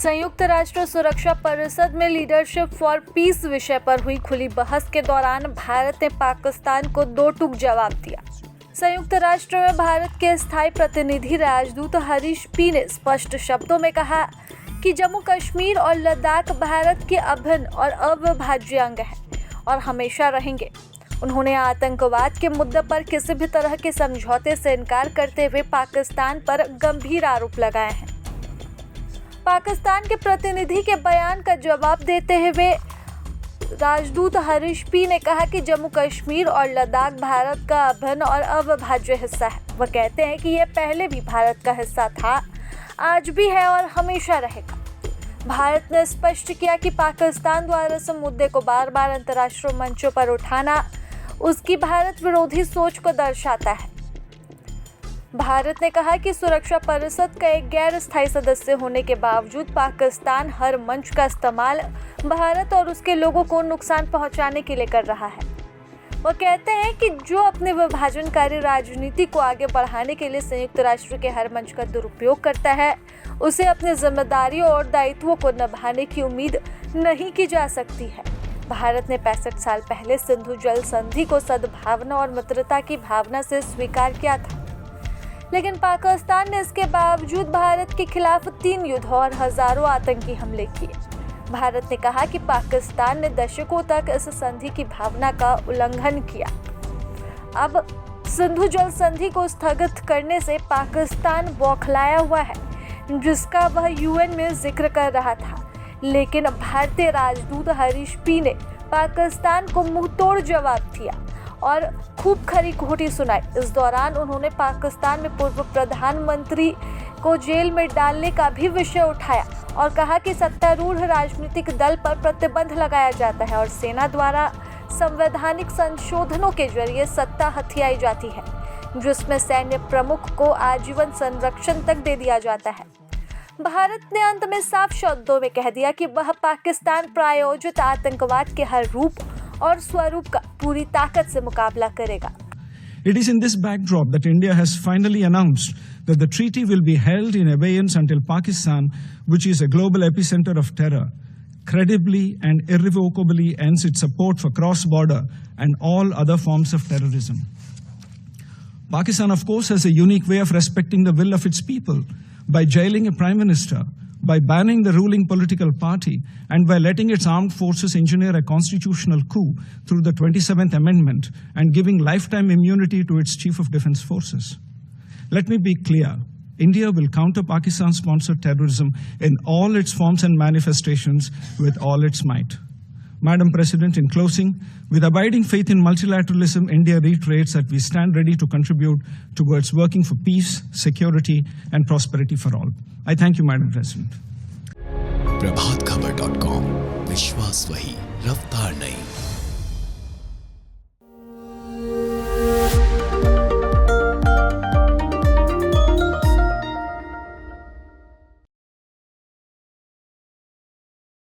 संयुक्त राष्ट्र सुरक्षा परिषद में लीडरशिप फॉर पीस विषय पर हुई खुली बहस के दौरान भारत ने पाकिस्तान को दो टूक जवाब दिया। संयुक्त राष्ट्र में भारत के स्थायी प्रतिनिधि राजदूत हरीश पी ने स्पष्ट शब्दों में कहा कि जम्मू कश्मीर और लद्दाख भारत के अभिन्न और अविभाज्य अंग हैं और हमेशा रहेंगे। उन्होंने आतंकवाद के मुद्दे पर किसी भी तरह के समझौते से इनकार करते हुए पाकिस्तान पर गंभीर आरोप लगाए हैं। पाकिस्तान के प्रतिनिधि के बयान का जवाब देते हुए राजदूत हरीश पी ने कहा कि जम्मू कश्मीर और लद्दाख भारत का अभिन्न और अविभाज्य हिस्सा है। वह कहते हैं कि यह पहले भी भारत का हिस्सा था, आज भी है और हमेशा रहेगा। भारत ने स्पष्ट किया कि पाकिस्तान द्वारा इस मुद्दे को बार बार अंतर्राष्ट्रीय मंचों पर उठाना उसकी भारत विरोधी सोच को दर्शाता है। भारत ने कहा कि सुरक्षा परिषद का एक गैर स्थायी सदस्य होने के बावजूद पाकिस्तान हर मंच का इस्तेमाल भारत और उसके लोगों को नुकसान पहुंचाने के लिए कर रहा है। वो कहते हैं कि जो अपने विभाजनकारी राजनीति को आगे बढ़ाने के लिए संयुक्त राष्ट्र के हर मंच का दुरुपयोग करता है, उसे अपनी जिम्मेदारियों और दायित्वों को निभाने की उम्मीद नहीं की जा सकती है। भारत ने 65 साल पहले सिंधु जल संधि को सद्भावना और मित्रता की भावना से स्वीकार किया था, लेकिन पाकिस्तान ने इसके बावजूद भारत के खिलाफ 3 युद्ध और हजारों आतंकी हमले किए। भारत ने कहा कि पाकिस्तान ने दशकों तक इस संधि की भावना का उल्लंघन किया। अब सिंधु जल संधि को स्थगित करने से पाकिस्तान बौखलाया हुआ है, जिसका वह यूएन में जिक्र कर रहा था। लेकिन भारतीय राजदूत हरीश पी ने पाकिस्तान को मुंहतोड़ जवाब दिया और खूब खरी खोटी सुनाई। इस दौरान उन्होंने पाकिस्तान में पूर्व प्रधानमंत्री को जेल में डालने का भी विषय उठाया और कहा कि सत्तारूढ़ राजनीतिक दल पर प्रतिबंध लगाया जाता है और सेना द्वारा संवैधानिक संशोधनों के जरिए सत्ता हथियाई जाती है, जिसमें सैन्य प्रमुख को आजीवन संरक्षण तक दे दिया जाता है। भारत ने अंत में साफ शब्दों में कह दिया कि वह पाकिस्तान प्रायोजित आतंकवाद के हर रूप और स्वरूप का पूरी ताकत से मुकाबला करेगा। It is in this backdrop that India has finally announced that the treaty will be held in abeyance until Pakistan, which is a global epicenter of terror, credibly and irrevocably ends its support for cross-border and all other forms of terrorism. Pakistan, of course, has a unique way of respecting the will of its people by jailing a prime minister, by banning the ruling political party, and by letting its armed forces engineer a constitutional coup through the 27th Amendment and giving lifetime immunity to its Chief of Defense Forces. Let me be clear. India will counter Pakistan-sponsored terrorism in all its forms and manifestations with all its might. Madam President, in closing, with abiding faith in multilateralism, India reiterates that we stand ready to contribute towards working for peace, security, and prosperity for all. I thank you, Madam President. प्रभातखबर.com, विश्वास वही, रफ्तार नहीं।